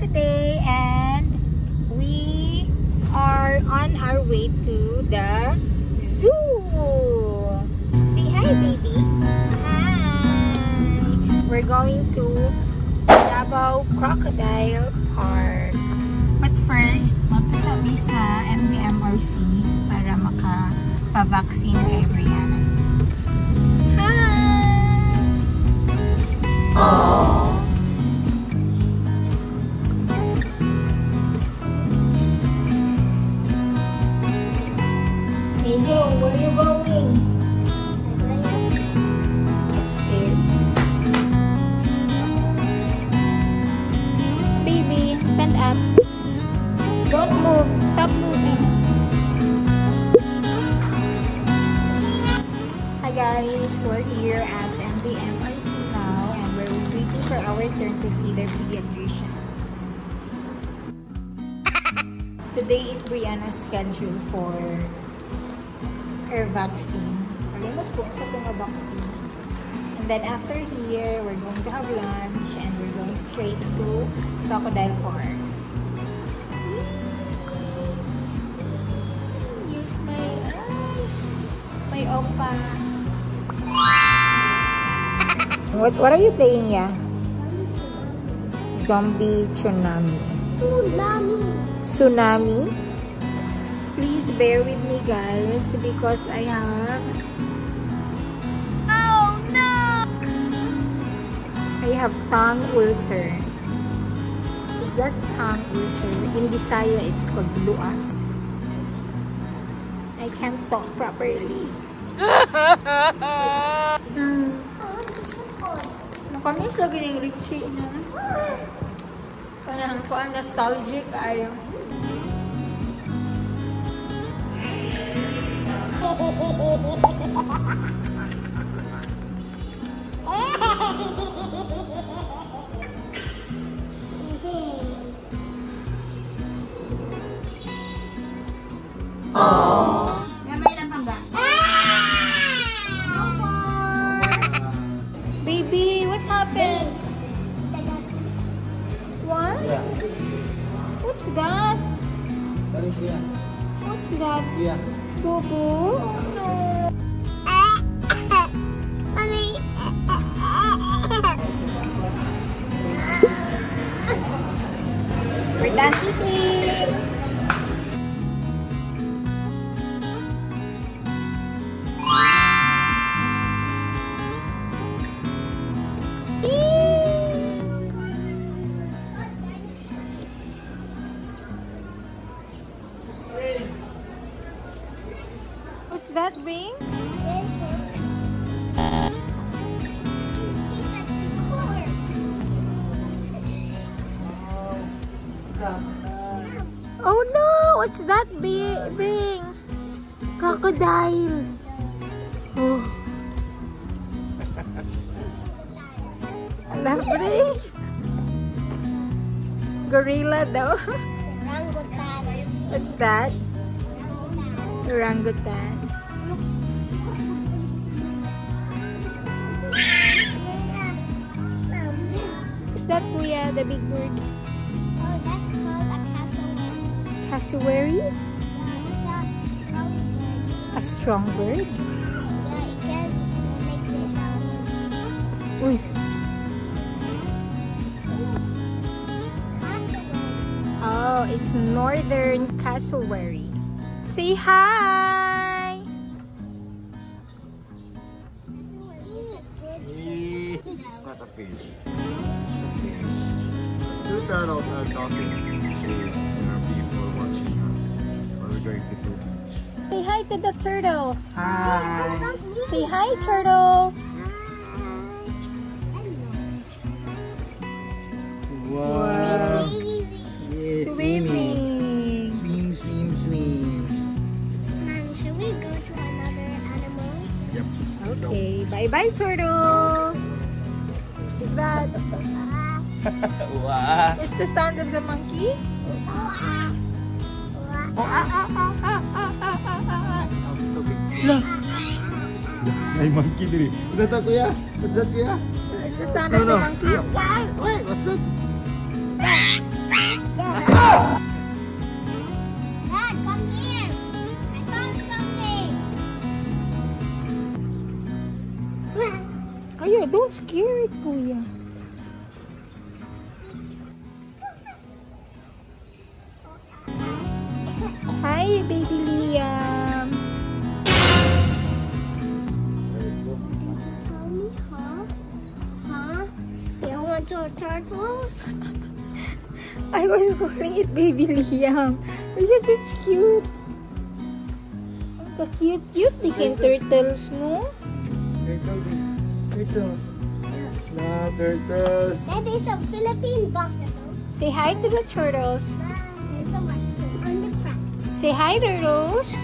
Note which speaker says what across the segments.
Speaker 1: today and we are on our way to the zoo. Say hi, baby. Hi. We're going to Davao Crocodile Park. But first, magkasabi sa MBMRC para makapavaccine kay Brianna. Hi! Aww. Angel, where are you going? Upstairs. Baby, stand up. Don't move. Stop moving. Hi guys, we're here at MBMRC now and we're waiting for our turn to see their pediatrician. Today is Brianna's schedule for her vaccine. Kalimot po sa itong vaccine. And then after here, we're going to have lunch and we're going straight to Crocodile Park. Here's my oppa. What are you playing, yeah? Zombie Tsunami. Tsunami? Please bear with me guys because I have tongue ulcer. Is that tongue ulcer? In Bisaya it's called luas. I can't talk properly. Nakamiss lagi ng Richie no? Parang ko ang nostalgic ay. Baby, what happened? What?
Speaker 2: Yeah.
Speaker 1: What's that?
Speaker 2: What is that?
Speaker 1: What's that?
Speaker 2: Yeah.
Speaker 1: Boo-boo? Oh no. We're done eating. What's that ring? Oh no! What's that ring? Crocodile! Oh. That ring? Gorilla daw.
Speaker 3: Orangutan.
Speaker 1: What's that? Orangutan. Is that Kuya, the big bird?
Speaker 3: Oh, that's called a cassowary.
Speaker 1: Cassowary?
Speaker 3: Yeah, it's a strong
Speaker 1: A strong bird?
Speaker 3: bird. Yeah, it can make your sound.
Speaker 1: Uy.
Speaker 3: Cassowary.
Speaker 1: Oh, it's northern cassowary. Say hi!
Speaker 2: It's not a fish. Two turtles are talking to our people watching us. What are we going to do?
Speaker 1: Say hi to the turtle.
Speaker 2: Hi!
Speaker 1: Say hi, turtle.
Speaker 2: Wow! Yes,
Speaker 1: Swimming.
Speaker 2: Swim, swim, swim.
Speaker 3: Mom, should we go to another animal?
Speaker 2: Yep.
Speaker 1: Okay, bye-bye, turtle. Is that?
Speaker 2: Wow!
Speaker 1: It's the sound of the monkey? Look.
Speaker 2: May monkey diri. What's that, kuya? What's that, kuya?
Speaker 1: It's the sound of the monkey.
Speaker 2: Wait, what's that?
Speaker 3: Dad, come here. I found something.
Speaker 1: Ayo, don't scare it, Kuya. Hi, baby Liam.
Speaker 3: Huh? You want your turtles?
Speaker 1: I was calling it baby Liam because it's cute. The cute looking turtles, no?
Speaker 2: Turtles. No, turtles.
Speaker 3: That is a Philippine buffalo.
Speaker 1: Say hi to the turtles.
Speaker 3: There's a Watson on the front.
Speaker 1: Say hi, turtles.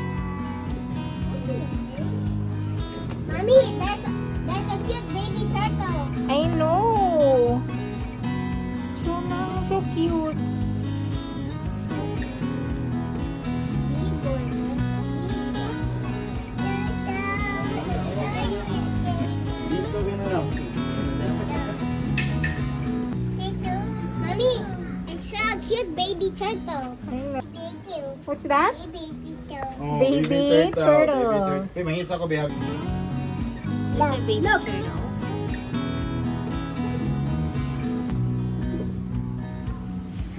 Speaker 3: Mommy, there's a cute baby turtle.
Speaker 1: I know. So cute.
Speaker 3: Mommy, I saw a cute baby turtle.
Speaker 1: I know.
Speaker 3: Baby,
Speaker 1: What's that?
Speaker 3: baby turtle.
Speaker 2: Oh,
Speaker 1: Baby turtle.
Speaker 2: Hey, mangis ako, Bea.
Speaker 1: It's a baby
Speaker 3: Look.
Speaker 1: turtle.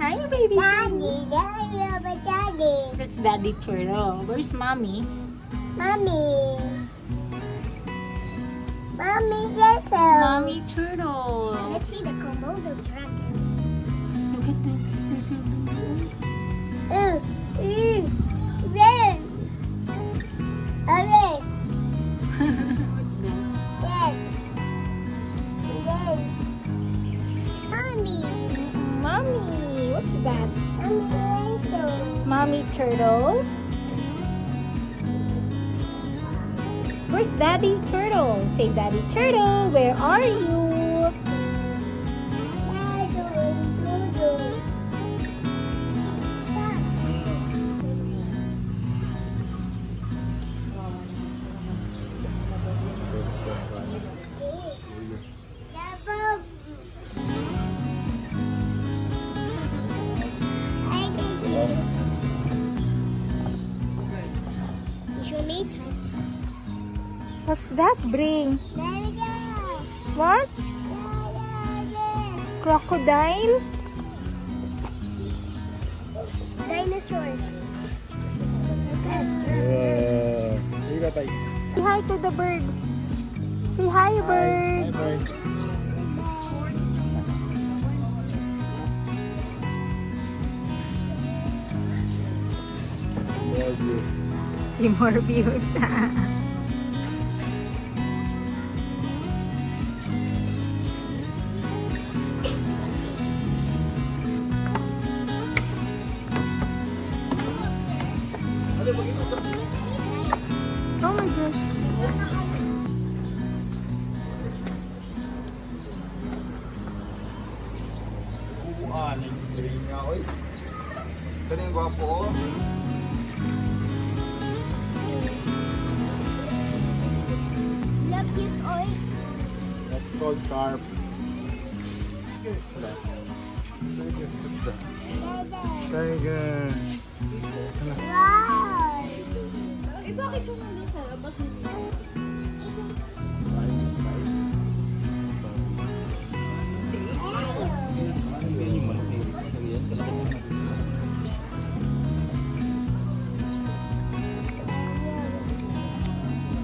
Speaker 1: Hi, baby.
Speaker 3: Daddy, daddy.
Speaker 1: That's Daddy Turtle. Where's Mommy?
Speaker 3: Mommy. Mommy turtle.
Speaker 1: Mommy Turtle.
Speaker 3: Let's see the Komodo dragon.
Speaker 1: Look at that. There's a
Speaker 3: Red. Red.
Speaker 1: What's that?
Speaker 3: Red. Red. Mommy.
Speaker 1: Mommy. What's that?
Speaker 3: Mommy turtle.
Speaker 1: Mommy Turtle. Where's Daddy Turtle? Say Daddy Turtle. Where are you? What's that bring? What? Crocodile?
Speaker 3: Dinosaurs.
Speaker 1: Say hi to the bird. Say hi, bird. Si Morbius. Oh my gosh.
Speaker 2: Kaning gwapo, oh.
Speaker 3: Look it, oy.
Speaker 2: That's called carp. Tiger.
Speaker 3: Wow.
Speaker 1: Eh, bakit yung nandun sa labas hindi?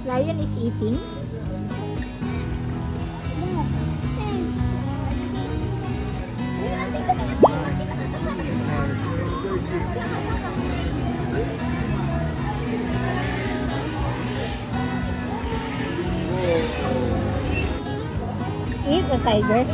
Speaker 1: Lion is eating. Eat a tiger.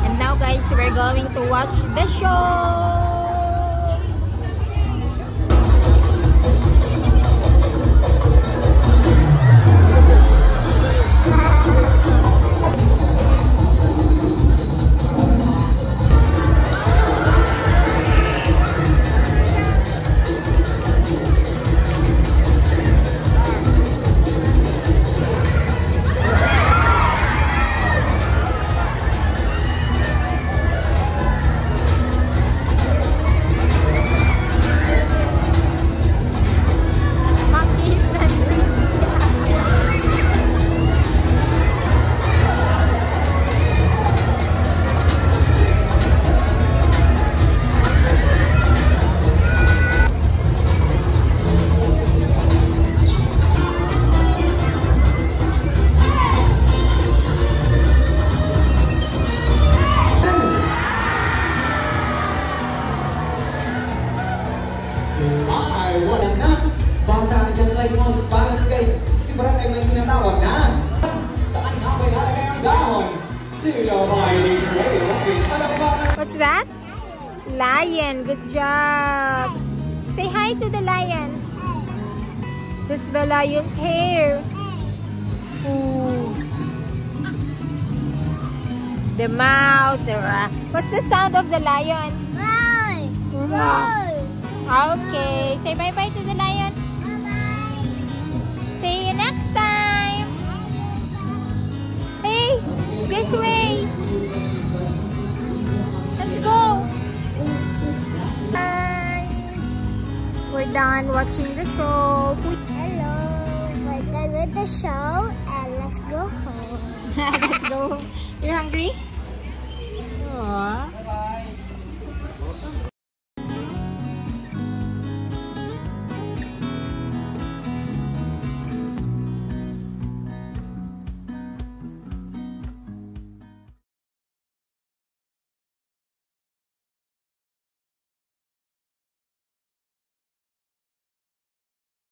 Speaker 1: And now guys, we're going to watch the show. What's that? Lion. Good job. Say hi to the lion. This is the lion's hair. Ooh. The mouth. What's the sound of the lion? Okay. Say bye-bye to the lion.
Speaker 3: Bye-bye.
Speaker 1: See you next time. Hey, this way. Let's go. Guys, we're done watching the show.
Speaker 3: Hello. We're done with the show and let's go home.
Speaker 1: Let's go. You're hungry?